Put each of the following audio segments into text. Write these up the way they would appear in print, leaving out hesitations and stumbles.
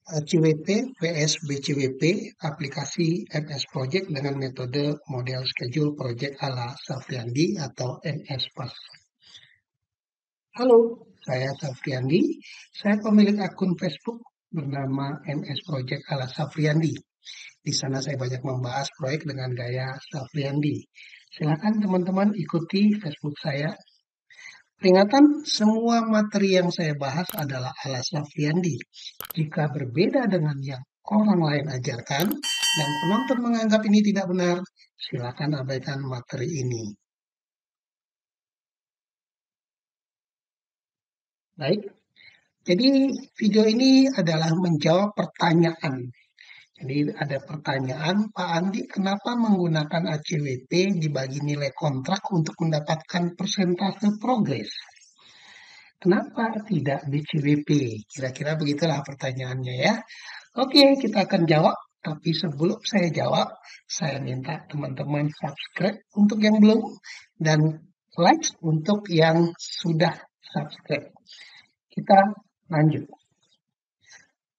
CWP vs BCWP aplikasi MS Project dengan metode model schedule project ala Safriandi atau MS PAS. Halo, saya Safriandi. Saya pemilik akun Facebook bernama MS Project ala Safriandi. Di sana saya banyak membahas proyek dengan gaya Safriandi. Silakan teman-teman ikuti Facebook saya. Peringatan, semua materi yang saya bahas adalah ala Safriandi. Jika berbeda dengan yang orang lain ajarkan dan penonton menganggap ini tidak benar, silakan abaikan materi ini. Baik, jadi video ini adalah menjawab pertanyaan. Jadi ada pertanyaan, Pak Andi, kenapa menggunakan ACWP dibagi nilai kontrak untuk mendapatkan persentase progres? Kenapa tidak BCWP? Kira-kira begitulah pertanyaannya ya. Oke, kita akan jawab. Tapi sebelum saya jawab, saya minta teman-teman subscribe untuk yang belum dan like untuk yang sudah subscribe. Kita lanjut.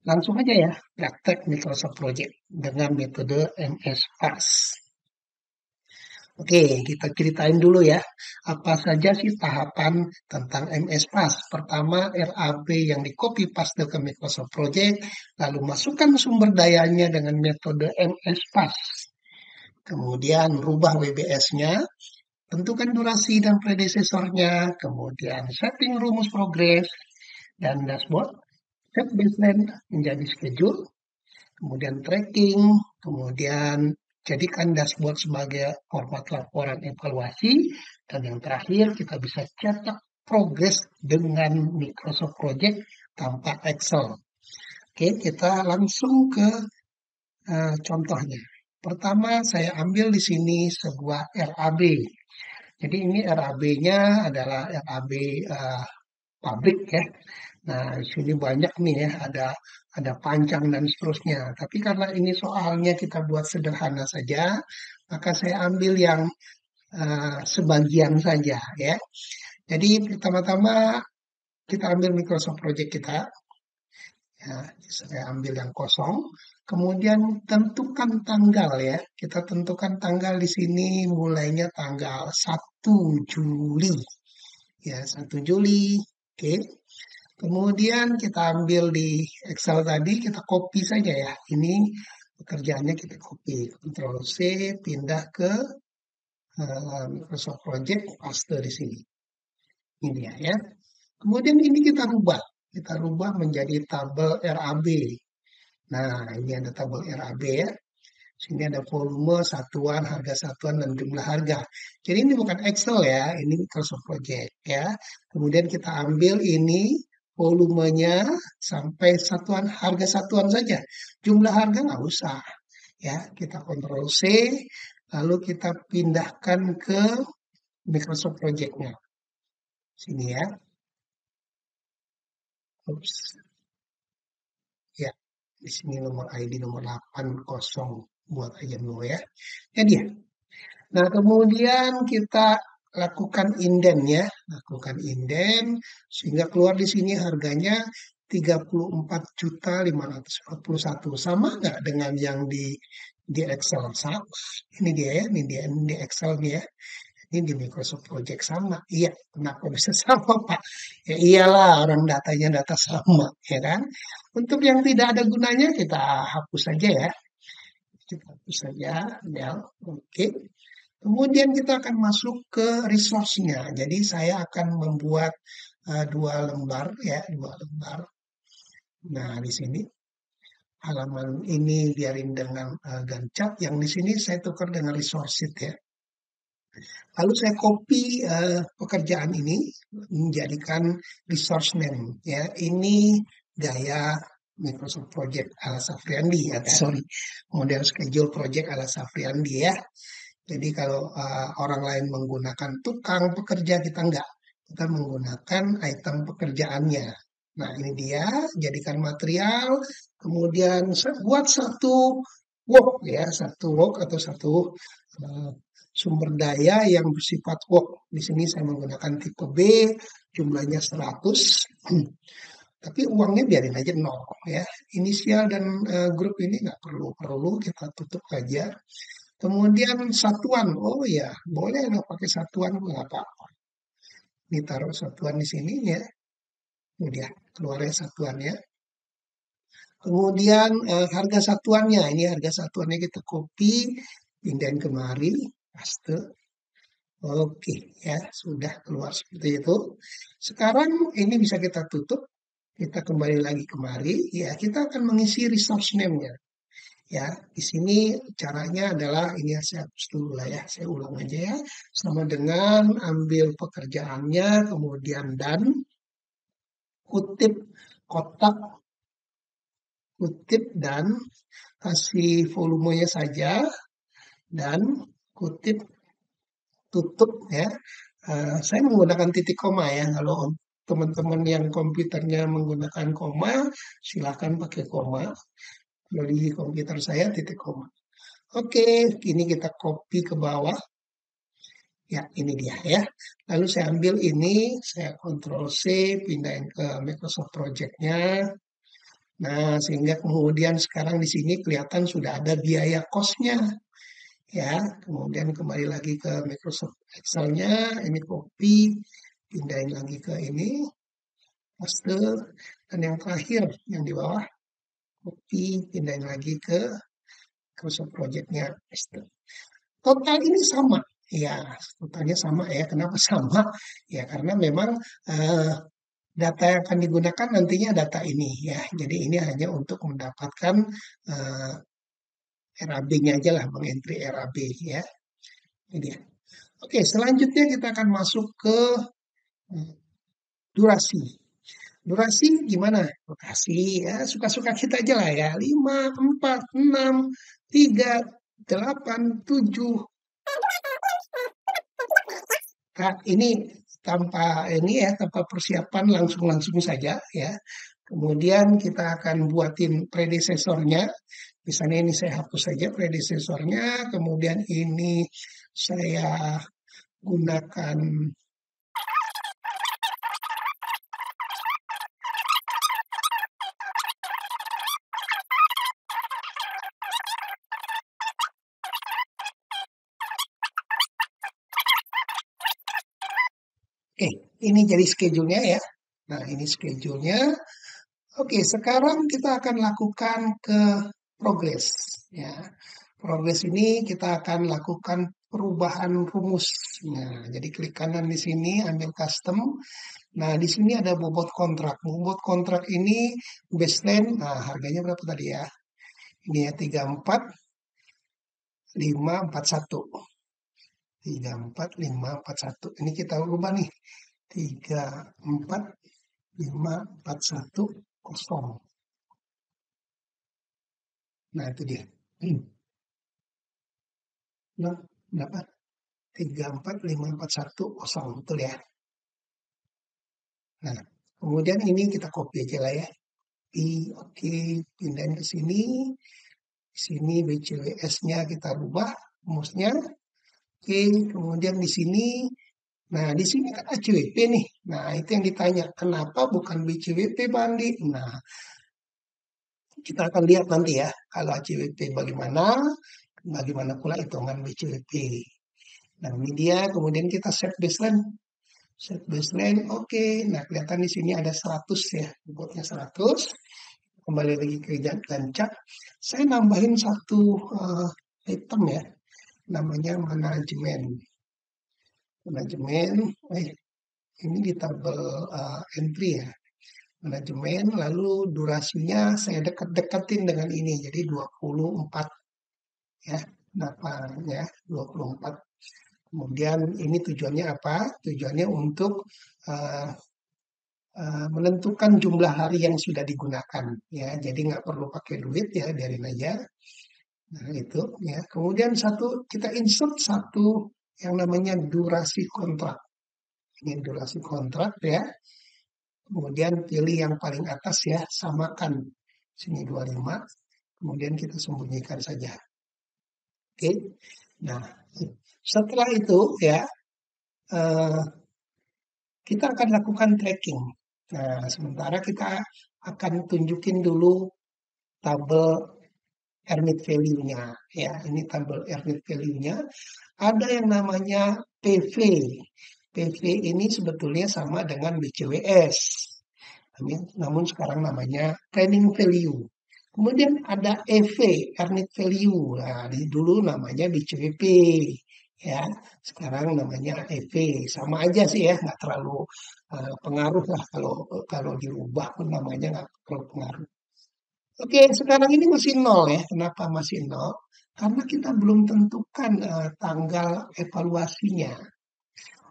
Langsung aja ya, praktek Microsoft Project dengan metode MS PAS. Oke, kita ceritain dulu ya, apa saja sih tahapan tentang MS PAS. Pertama, RAB yang di copy paste ke Microsoft Project, lalu masukkan sumber dayanya dengan metode MS PAS. Kemudian rubah WBS-nya, tentukan durasi dan predesesornya, kemudian setting rumus progres dan dashboard, set baseline menjadi schedule, kemudian tracking, kemudian jadikan dashboard sebagai format laporan evaluasi, dan yang terakhir kita bisa cetak progres dengan Microsoft Project tanpa Excel. Oke, kita langsung ke contohnya. Pertama, saya ambil di sini sebuah RAB. Jadi ini RAB-nya adalah RAB pabrik ya. Nah, di sini banyak nih ya, ada panjang dan seterusnya. Tapi karena ini soalnya kita buat sederhana saja, maka saya ambil yang sebagian saja ya. Jadi pertama-tama kita ambil Microsoft Project kita. Ya, saya ambil yang kosong. Kemudian tentukan tanggal ya. Kita tentukan tanggal di sini mulainya tanggal 1 Juli. Ya, 1 Juli. Oke. Kemudian kita ambil di Excel tadi, kita copy saja ya. Ini pekerjaannya kita copy. Ctrl C, pindah ke Microsoft Project, paste di sini. Ini dia ya. Kemudian ini kita rubah. Kita rubah menjadi tabel RAB. Nah, ini ada tabel RAB ya. Sini ada volume, satuan, harga satuan, dan jumlah harga. Jadi ini bukan Excel ya, ini Microsoft Project ya. Kemudian kita ambil ini volumenya sampai satuan harga satuan saja. Jumlah harga nggak usah. Ya, kita Ctrl C, lalu kita pindahkan ke Microsoft Project-nya. Sini ya. Oops. Ya, di sini nomor ID nomor 80 buat aja dulu ya. Jadi ya. Nah, kemudian kita lakukan inden ya, lakukan inden sehingga keluar di sini harganya 34.541. Sama nggak dengan yang di Excel? Sama. Ini dia ya, ini dia di Excel nih ya. Ini di Microsoft Project sama. Iya, kenapa bisa sama, Pak? Ya iyalah, orang datanya data sama, ya kan? Untuk yang tidak ada gunanya kita hapus saja ya. Kita hapus saja, ya. Oke. Kemudian kita akan masuk ke resource-nya. Jadi saya akan membuat 2 lembar ya, 2 lembar. Nah, di sini halaman ini biarin dengan gancap. Yang di sini saya tukar dengan resource sheet ya. Lalu saya copy pekerjaan ini menjadikan resource name ya. Ini gaya Microsoft Project ala Safriandi ya, sorry, model schedule project ala Safriandi ya. Jadi kalau orang lain menggunakan tukang pekerja, kita enggak. Kita menggunakan item pekerjaannya. Nah ini dia, jadikan material, kemudian buat satu work ya, satu work atau satu sumber daya yang bersifat work. Di sini saya menggunakan tipe B, jumlahnya 100. Tapi uangnya biarin aja nol ya. Inisial dan grup ini nggak perlu kita tutup aja. Kemudian satuan, oh ya boleh lah pakai satuan nggak apa-apa. Ini taruh satuan di sini ya. Udah keluarnya satuannya. Kemudian harga satuannya, ini harga satuannya kita copy, pindahin kemari, paste. Oke ya, sudah keluar seperti itu. Sekarang ini bisa kita tutup, kita kembali lagi kemari, ya kita akan mengisi resource name-nya. Ya, di sini caranya adalah ini ya, saya hapus dulu lah ya, saya ulang aja ya. Sama dengan ambil pekerjaannya, kemudian dan kutip kotak, kutip dan kasih volumenya saja dan kutip tutup ya. Saya menggunakan titik koma ya. Kalau teman-teman yang komputernya menggunakan koma, silakan pakai koma. Kalau di komputer saya titik koma. Oke, ini kita copy ke bawah. Ya, ini dia ya. Lalu saya ambil ini, saya Ctrl C, pindahin ke Microsoft Project-nya. Nah, sehingga kemudian sekarang di sini kelihatan sudah ada biaya cost-nya. Ya, kemudian kembali lagi ke Microsoft Excel-nya, ini copy, pindahin lagi ke ini, paste, dan yang terakhir yang di bawah, copy, pindahin lagi ke Microsoft Project-nya, paste. Total ini sama, ya, totalnya sama ya. Kenapa sama? Ya, karena memang eh, data yang akan digunakan nantinya data ini ya. Jadi ini hanya untuk mendapatkan eh, RAB-nya aja lah, mengentry RAB ya. Ini dia. Oke, selanjutnya kita akan masuk ke durasi. Durasi gimana? Durasi ya suka-suka kita aja lah ya. 5, 4, 6, 3, 8, 7. Nah, ini tanpa persiapan langsung saja ya. Kemudian kita akan buatin predecesornya. Misalnya ini saya hapus saja predecesornya. Kemudian ini saya gunakan. Oke, ini jadi schedule-nya ya. Nah, ini schedule-nya. Oke, sekarang kita akan lakukan ke progress ya. Progress ini kita akan lakukan perubahan rumus. Nah, jadi klik kanan di sini, ambil custom. Nah, di sini ada bobot kontrak. Bobot kontrak ini baseline, nah harganya berapa tadi ya? Ini ya 34541. 34541. Ini kita ubah nih. 34541 kosong. Nah, itu dia. Nah, berapa? 34541 kosong, betul ya. Nah, kemudian ini kita copy aja lah ya. Oke, pindahin ke sini. Di sini BCWS-nya kita rubah rumusnya. Oke, kemudian di sini. Nah, di sini kan ACWP nih. Nah, itu yang ditanya. Kenapa bukan BCWP, Bandi? Nah, kita akan lihat nanti ya. Kalau ACWP bagaimana pula hitungan BCWP. Nah, ini dia. Kemudian kita set baseline. Set baseline, oke. Nah, kelihatan di sini ada 100 ya. Bobotnya 100. Kembali lagi ke gancak. Saya nambahin satu item ya. Namanya manajemen. Manajemen, ini di tabel entry ya. Manajemen, lalu durasinya saya dekat-dekatin dengan ini. Jadi 24 ya. Kenapa ya? 24. Kemudian ini tujuannya apa? Tujuannya untuk uh, menentukan jumlah hari yang sudah digunakan ya. Jadi nggak perlu pakai duit ya, biarin aja. Nah, itu ya. Kemudian kita insert satu yang namanya durasi kontrak. Ini durasi kontrak ya. Kemudian pilih yang paling atas ya, samakan. Sini 25. Kemudian kita sembunyikan saja. Oke. Nah, setelah itu ya kita akan lakukan tracking. Nah, sementara kita akan tunjukin dulu tabel earned value-nya. Ya, ini tabel earned value-nya. Ada yang namanya PV. PV ini sebetulnya sama dengan BCWS. Namun sekarang namanya planning value. Kemudian ada EV, earned value. Nah, dulu namanya BCWP. Ya, sekarang namanya EV. Sama aja sih ya, nggak terlalu pengaruh lah kalau kalau dirubah pun namanya nggak terlalu pengaruh. Oke, sekarang ini masih nol ya. Kenapa masih nol? Karena kita belum tentukan tanggal evaluasinya.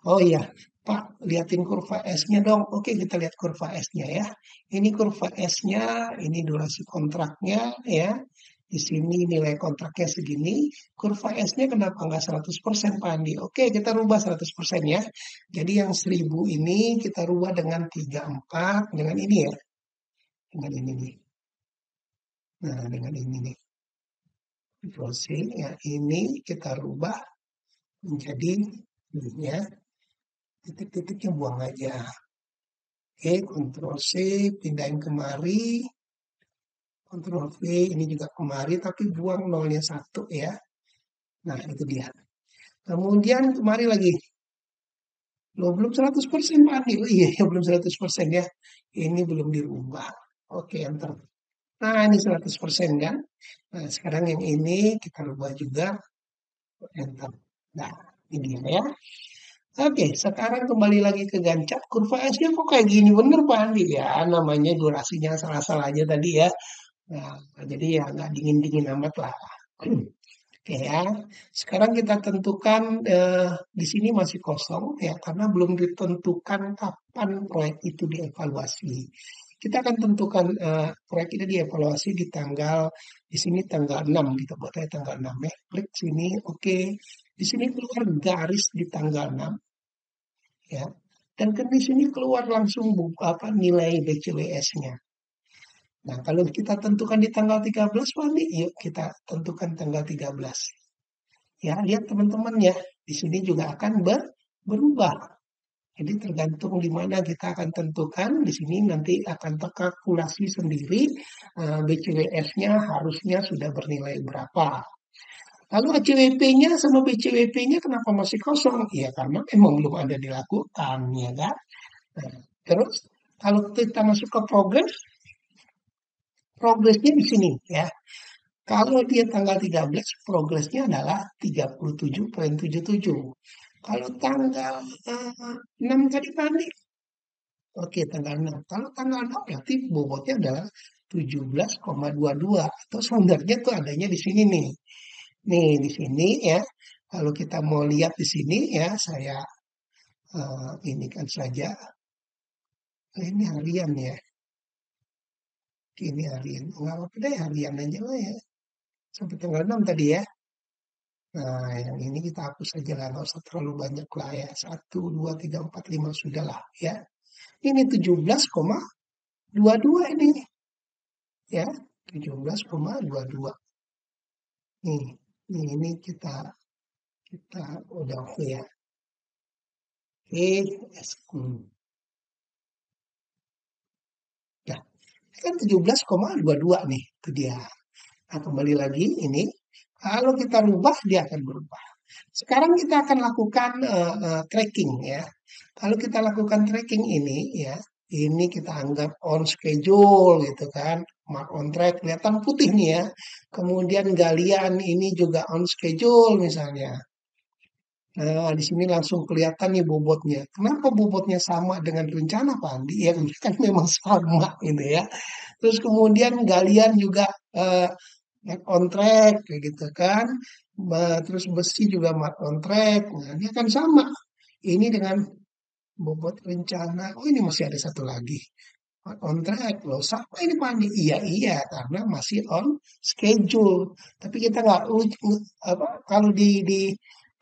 Oh iya, Pak, liatin kurva S-nya dong. Oke, kita lihat kurva S-nya ya. Ini kurva S-nya, ini durasi kontraknya ya. Di sini nilai kontraknya segini. Kurva S-nya kenapa nggak 100% Pak Andi? Oke, kita rubah 100% ya. Jadi yang 1000 ini kita rubah dengan 34, dengan ini ya. Dengan ini nih. Nah, dengan ini nih. Closing ya, ini kita rubah menjadi ini ya. Titik-titiknya buang aja. Oke, Ctrl C, pindahin kemari. Ctrl V, ini juga kemari, tapi buang nolnya 1 ya. Nah, itu dia. Kemudian kemari lagi. Loh, belum 100% Pak Andi. Oh, iya, belum 100% ya. Ini belum dirubah. Oke, enter. Nah, ini 100% kan. Nah, sekarang yang ini kita rubah juga. Enter. Nah, ini dia ya. Oke, sekarang kembali lagi ke Gancat. Kurva S-nya kok kayak gini bener Pak Andi ya. Namanya durasinya salah-salah aja tadi ya. Nah, jadi ya nggak dingin-dingin amat lah. Oke ya. Sekarang kita tentukan di sini masih kosong ya karena belum ditentukan kapan proyek itu dievaluasi. Kita akan tentukan proyek ini dievaluasi di tanggal di sini tanggal 6 kita buat aja tanggal 6 ya. Klik sini, oke. Di sini keluar garis di tanggal 6 ya. Dan di sini keluar langsung apa nilai BCWS-nya. Nah, kalau kita tentukan di tanggal 13, Pak Andi, yuk kita tentukan tanggal 13. Ya, lihat teman-teman ya, di sini juga akan berubah. Jadi tergantung di mana kita akan tentukan, di sini nanti akan terkalkulasi sendiri BCWS-nya harusnya sudah bernilai berapa. Lalu ACWP-nya sama BCWP-nya kenapa masih kosong? Ya karena memang belum ada dilakukan, ya kan? Nah, terus kalau kita masuk ke progresnya di sini ya. Kalau dia tanggal 13, progresnya adalah 37,77. Kalau tanggal 6 tadi panik. Oke, tanggal 6. Kalau tanggal 6 berarti bobotnya adalah 17,22 atau sebenarnya tuh adanya di sini nih. Nih, di sini ya. Kalau kita mau lihat di sini ya, saya ini kan saja. Ini harian ya. Ini harian. Enggak apa-apa deh, harian aja lah ya. Sampai tanggal 6 tadi ya. Nah, yang ini kita hapus saja lah, nggak usah terlalu banyak lah ya. 1, 2, 3, 4, 5 sudah lah ya. Ini 17,22 ini ya. 17,22. Nih, ini kita udah oke ya. Oke, ya, kan 17,22 nih, itu dia. Nah, kembali lagi ini, kalau kita rubah dia akan berubah. Sekarang kita akan lakukan tracking ya. Kalau kita lakukan tracking ini ya, ini kita anggap on schedule gitu kan, mark on track, kelihatan putih nih ya. Kemudian galian ini juga on schedule misalnya. Nah, di sini langsung kelihatan nih bobotnya. Kenapa bobotnya sama dengan rencana Pak Andi? Ya kan memang sama gitu ya. Terus kemudian galian juga mark on track kayak gitu kan. Terus besi juga mark on track. Nah, ini akan sama. Ini dengan bobot rencana. Oh, ini masih ada satu lagi. Mark on track loh. Sama ini Pak Andi. Iya, iya, karena masih on schedule. Tapi kita nggak apa kalau di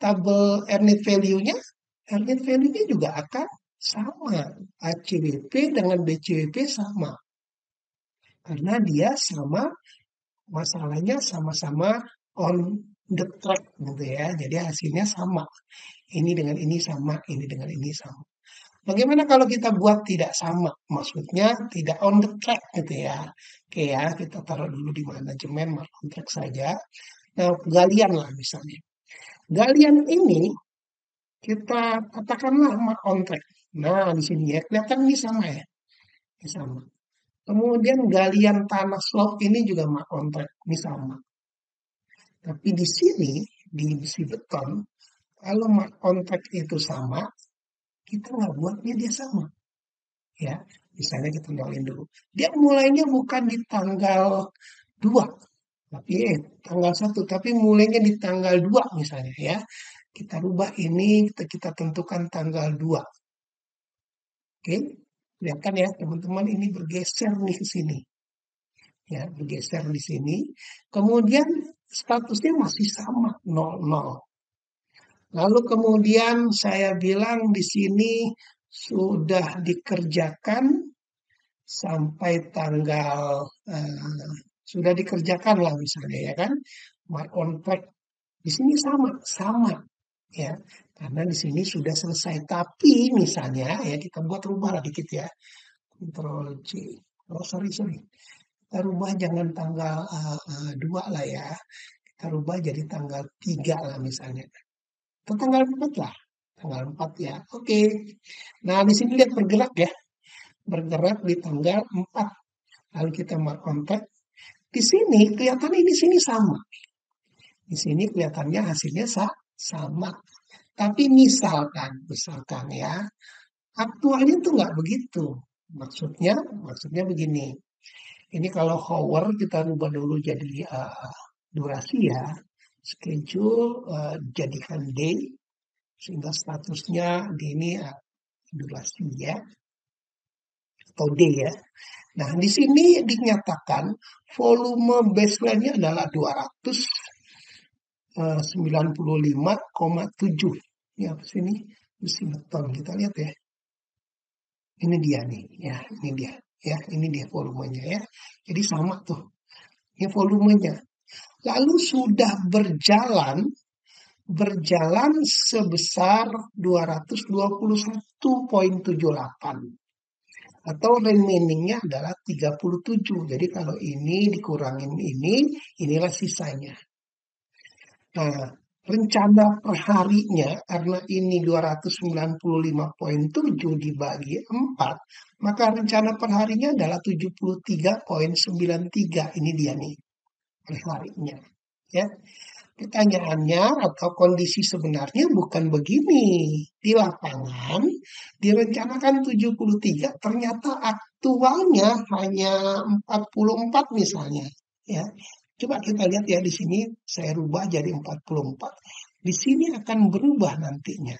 tabel earned value-nya, earned value-nya juga akan sama. ACWP dengan BCWP sama. Karena dia sama masalahnya sama-sama on the track gitu ya. Jadi hasilnya sama. Ini dengan ini sama, ini dengan ini sama. Bagaimana kalau kita buat tidak sama? Maksudnya tidak on the track gitu ya. Oke ya, kita taruh dulu di manajemen mark on track saja. Nah, galian lah misalnya. Galian ini kita katakanlah mark on track. Nah, di sini ya, kelihatan ini sama ya. Ini sama. Kemudian galian tanah slop ini juga mark on track. Ini sama. Tapi di sini, di besi beton, kalau mark on track itu sama, kita nggak buatnya dia sama. Ya, misalnya kita nolin dulu. Dia mulainya bukan di tanggal 2, tapi tanggal 1, tapi mulainya di tanggal 2 misalnya ya. Kita rubah ini, kita tentukan tanggal 2. Oke, kelihatan ya teman-teman ini bergeser nih ke sini. Ya, bergeser di sini. Kemudian statusnya masih sama, 00. Lalu kemudian saya bilang di sini sudah dikerjakan sampai tanggal sudah dikerjakan lah misalnya ya kan, mark on track di sini sama sama ya, karena di sini sudah selesai. Tapi misalnya ya kita buat rubah lah dikit ya, Ctrl C, oh sorry kita rubah jangan tanggal 2 lah ya, kita rubah jadi tanggal 3 lah misalnya, atau tanggal 4 lah, tanggal 4 ya, oke. Nah di sini lihat bergerak di tanggal 4. Lalu kita mark on track. Di sini kelihatan ini sini sama. Di sini kelihatannya hasilnya sama. Tapi misalkan ya, aktualnya tuh nggak begitu. Maksudnya begini. Ini kalau hour kita rubah dulu jadi durasi ya. Schedule jadikan day sehingga statusnya di ini durasi ya, atau day ya. Nah, di sini dinyatakan volume baseline-nya adalah 295,7. Ini apa sih ini? Besi beton. Kita lihat ya. Ini dia nih. Ya, ini dia. Ya, ini dia volumenya ya. Jadi sama tuh. Ini volumenya. Lalu sudah berjalan sebesar 221,78. Atau remainingnya adalah 37. Jadi kalau ini dikurangin ini, inilah sisanya. Nah, rencana perharinya karena ini 295,7 dibagi 4, maka rencana perharinya adalah 73,93. Ini dia nih perharinya. Ya. Pertanyaannya atau kondisi sebenarnya bukan begini. Di lapangan direncanakan 73, ternyata aktualnya hanya 44 misalnya. Ya. Coba kita lihat ya di sini saya rubah jadi 44. Di sini akan berubah nantinya.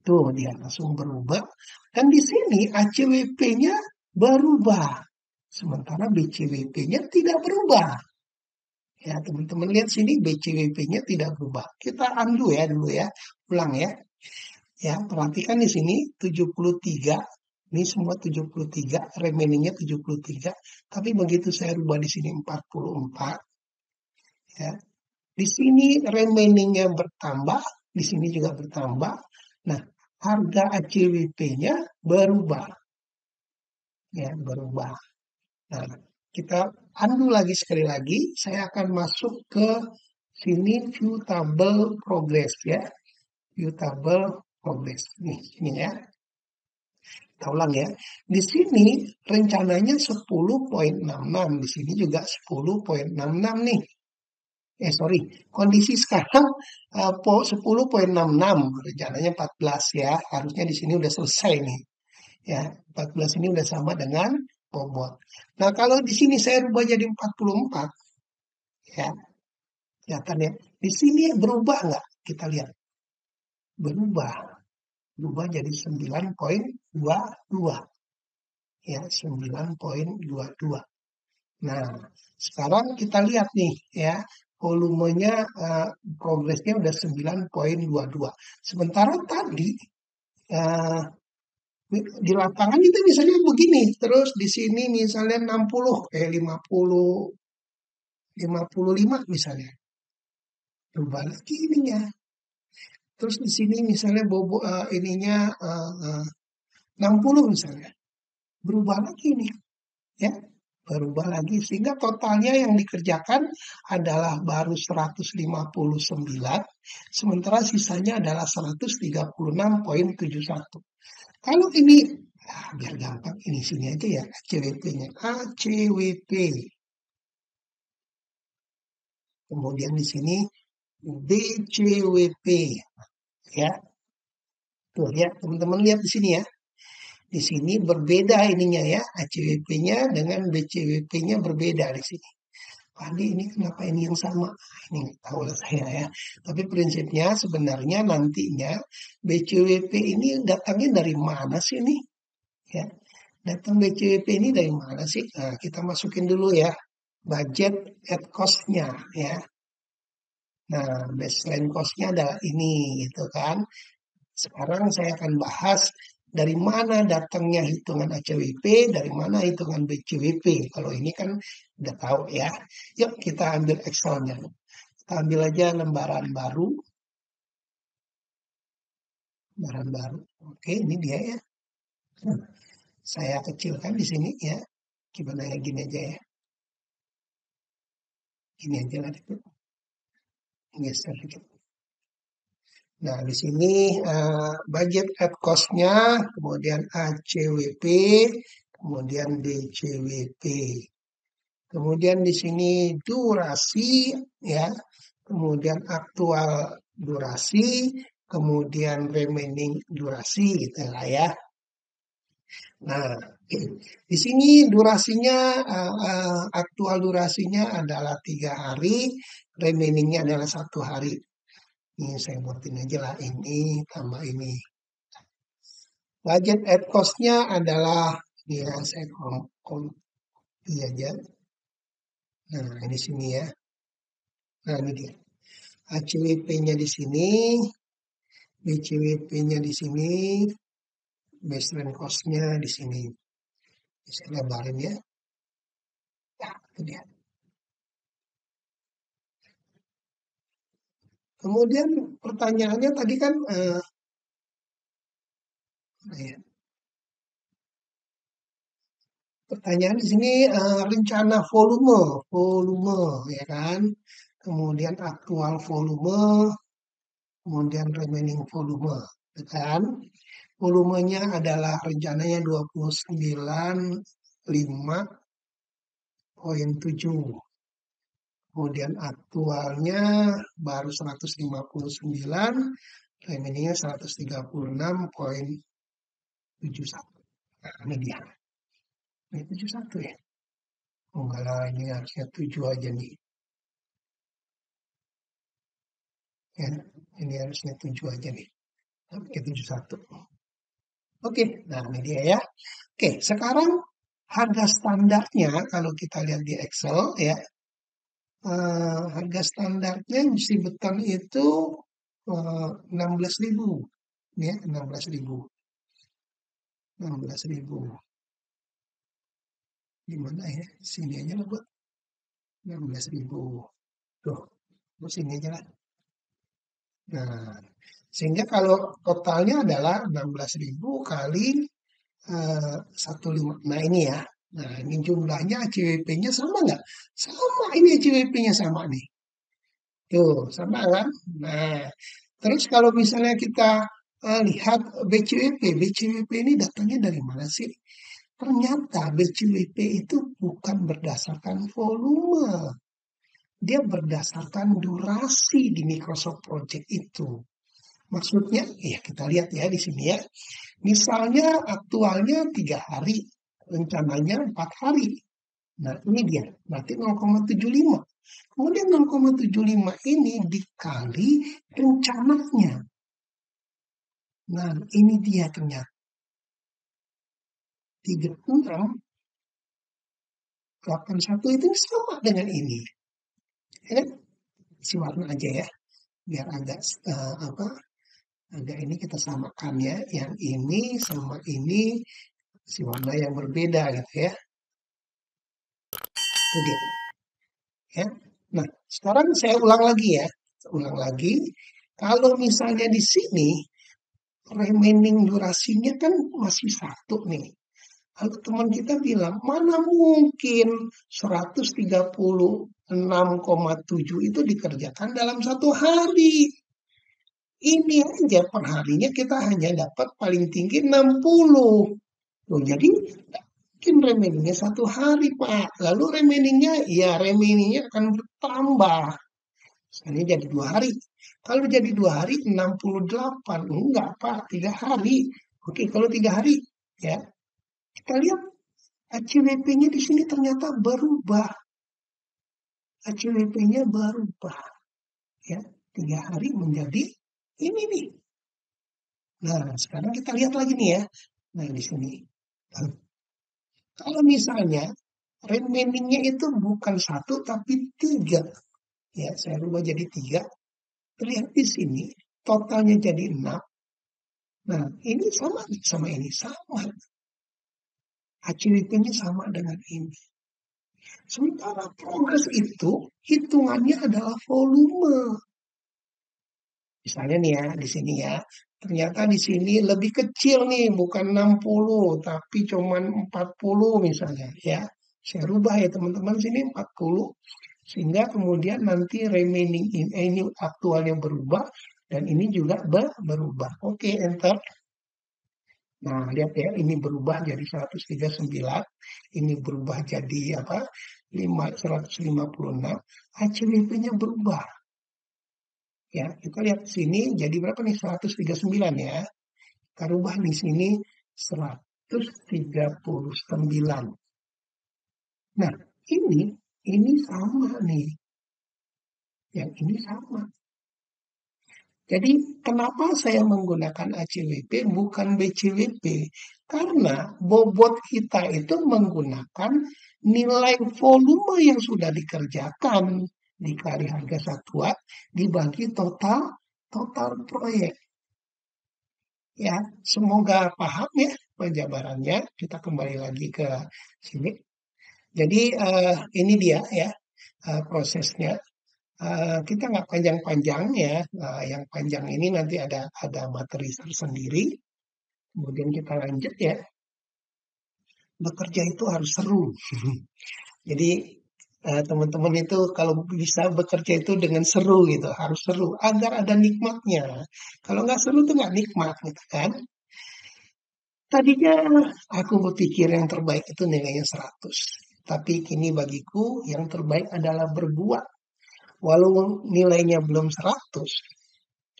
Tuh dia langsung berubah. Dan di sini ACWP-nya berubah. Sementara BCWP-nya tidak berubah. Ya, teman-teman lihat sini BCWP-nya tidak berubah. Kita undo ya dulu ya. Ulang ya. Ya, perhatikan di sini 73. Ini semua 73, remainingnya 73. Tapi begitu saya rubah di sini 44, ya. Di sini remainingnya bertambah, di sini juga bertambah. Nah, harga ACWP-nya berubah. Ya, berubah. Nah, kita undo lagi sekali lagi. Saya akan masuk ke sini view table progress ya. View table progress. Nih, ini ya. Kita ulang ya. Di sini rencananya 10,66. Di sini juga 10,66 nih. Sorry. Kondisi sekarang 10,66. Rencananya 14 ya. Harusnya di sini udah selesai nih. Ya, 14 ini udah sama dengan bobot. Nah, kalau di sini saya rubah jadi 44, ya, kelihatan ya. Di sini berubah nggak? Kita lihat. Berubah jadi 9,22. Ya, 9,22. Nah, sekarang kita lihat nih ya, volumenya progresnya udah 9,22. Sementara tadi di lapangan itu misalnya begini, terus di sini misalnya 60, 55 misalnya. Berubah lagi ininya. Terus di sini misalnya ininya 60 misalnya. Berubah lagi nih, ya. Berubah lagi sehingga totalnya yang dikerjakan adalah baru 159, sementara sisanya adalah 136,71. Kalau ini, biar gampang, ini sini aja ya, ACWP-nya. ACWP. Kemudian di sini BCWP. Ya, tuh ya, teman-teman lihat di sini ya. Di sini berbeda ininya ya, ACWP-nya dengan BCWP-nya berbeda di sini. Tadi ini kenapa ini yang sama? Ini nggak tahu lah saya ya. Tapi prinsipnya sebenarnya nantinya BCWP ini datangnya dari mana sih ini? Ya, datang BCWP ini dari mana sih? Nah, kita masukin dulu ya, budget at cost-nya ya. Nah, baseline cost-nya adalah ini gitu kan. Sekarang saya akan bahas dari mana datangnya hitungan ACWP, dari mana hitungan BCWP. Kalau ini kan udah tahu ya. Yuk kita ambil Excel-nya. Kita ambil aja lembaran baru. Lembaran baru. Oke, ini dia ya. Nah, saya kecilkan di sini ya. Gimana ya, gini aja ya. Gini aja lah. Geser dikit. Nah, di sini budget at cost-nya, kemudian ACWP, kemudian DCWP. Kemudian di sini durasi, ya, kemudian aktual durasi, kemudian remaining durasi, gitu lah ya. Nah, di sini durasinya, aktual durasinya adalah 3 hari, remainingnya adalah 1 hari. Ini saya buatin aja lah ini tambah ini. Budget at cost-nya adalah ya saya copy aja. Nah, ini sini ya. Nah, ini dia. ACWP-nya di sini, BCWP-nya di sini, baseline cost-nya di sini. Saya lebarin ya. Ya, itu dia. Kemudian pertanyaannya tadi kan ya, pertanyaan di sini rencana volume ya kan. Kemudian aktual volume, kemudian remaining volume, ya kan. Volumenya adalah rencananya 29,5,7. Kemudian aktualnya baru 159, remainingnya 136,71. Nah, ini dia. Ini 71 ya. Oh enggak lah, ini harusnya 7 aja nih. Ya, ini harusnya 7 aja nih. Tapi ke 71. Oke, nah ini dia ya. Oke, sekarang harga standarnya kalau kita lihat di Excel ya, harga standarnya besi beton itu 16.000 ya, 16.000. 16.000. Gimana ya? Sini aja lah buat 16.000. Tuh, sini aja lah. Nah, sehingga kalau totalnya adalah 16.000 kali 15. Nah ini ya. Nah ini jumlahnya ACWP-nya sama nggak? Sama, ini ACWP-nya sama nih. Tuh, sama kan? Nah, terus kalau misalnya kita lihat BCWP, BCWP ini datangnya dari mana sih? Ternyata BCWP itu bukan berdasarkan volume. Dia berdasarkan durasi di Microsoft Project itu. Maksudnya, ya kita lihat ya di sini ya. Misalnya aktualnya 3 hari, rencananya 4 hari. Nah ini dia, berarti 0,75. Kemudian 0,75 ini dikali rencananya. Nah ini dia ternyata. 36,81 itu sama dengan ini. Ya, si warna aja ya, biar agak agak ini kita samakan ya. Yang ini sama ini si warna yang berbeda gitu ya. Itu dia. Ya. Nah, sekarang saya ulang lagi ya. Ulang lagi. Kalau misalnya di sini remaining durasinya kan masih satu nih. Lalu teman kita bilang, mana mungkin 136,7 itu dikerjakan dalam satu hari. Ini aja perharinya kita hanya dapat paling tinggi 60. Loh, jadi mungkin remeningnya satu hari, Pak. Lalu remeningnya, ya remeningnya akan bertambah. Misalnya jadi 2 hari. Kalau jadi 2 hari, 68. Enggak, Pak. 3 hari. Oke, kalau 3 hari, ya. Kita lihat ACWP-nya di sini ternyata berubah. ACWP-nya berubah. Ya, 3 hari menjadi ini nih. Nah, sekarang kita lihat lagi nih ya. Nah, di sini. Nah, kalau misalnya remaining-nya itu bukan satu tapi 3. Ya, saya rubah jadi 3. Terlihat di sini totalnya jadi 6. Nah, ini sama ini sama. ACWP-nya sama dengan ini. Sementara progres itu hitungannya adalah volume. Misalnya nih ya, di sini ya. Ternyata di sini lebih kecil nih, bukan 60, tapi cuman 40 misalnya ya. Saya rubah ya teman-teman sini 40. Sehingga kemudian nanti remaining ini aktualnya berubah dan ini juga berubah. Oke, enter. Nah, lihat ya, ini berubah jadi 139, ini berubah jadi apa? 156, HCWP-nya berubah. Ya, kita lihat sini jadi berapa nih? 139 ya. Kita rubah di sini 139. Nah, ini sama nih. Yang ini sama. Jadi kenapa saya menggunakan ACWP bukan BCWP? Karena bobot kita itu menggunakan nilai volume yang sudah dikerjakan dikali harga satuan dibagi total proyek. Ya, semoga paham ya penjabarannya. Kita kembali lagi ke sini. Jadi ini dia ya prosesnya. Kita nggak panjang-panjang ya. Yang panjang ini nanti ada materi tersendiri. Kemudian kita lanjut ya. Bekerja itu harus seru. Jadi teman-teman itu kalau bisa bekerja itu dengan seru gitu, harus seru agar ada nikmatnya. Kalau nggak seru tuh nggak nikmat gitu kan. Tadinya aku berpikir yang terbaik itu nilainya 100. Tapi kini bagiku yang terbaik adalah berbuat. Walau nilainya belum 100.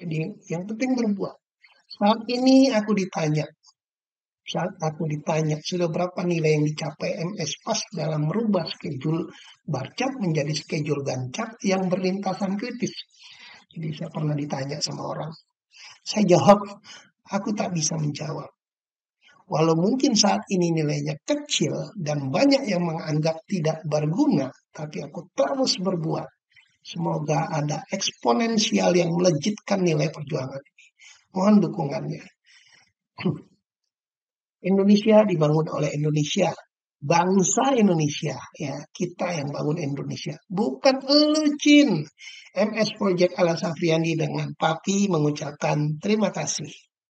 Jadi yang penting berbuat. Saat aku ditanya sudah berapa nilai yang dicapai MS PAS dalam merubah schedule barcat menjadi schedule gancap yang berlintasan kritis. Jadi saya pernah ditanya sama orang. Saya jawab, aku tak bisa menjawab. Walau mungkin saat ini nilainya kecil dan banyak yang menganggap tidak berguna, tapi aku terus berbuat. Semoga ada eksponensial yang melejitkan nilai perjuangan ini. Mohon dukungannya. Indonesia dibangun oleh Indonesia. Bangsa Indonesia. Ya, kita yang bangun Indonesia. Bukan elu, Cin. MS Project Ala Safriandi dengan Papi mengucapkan terima kasih.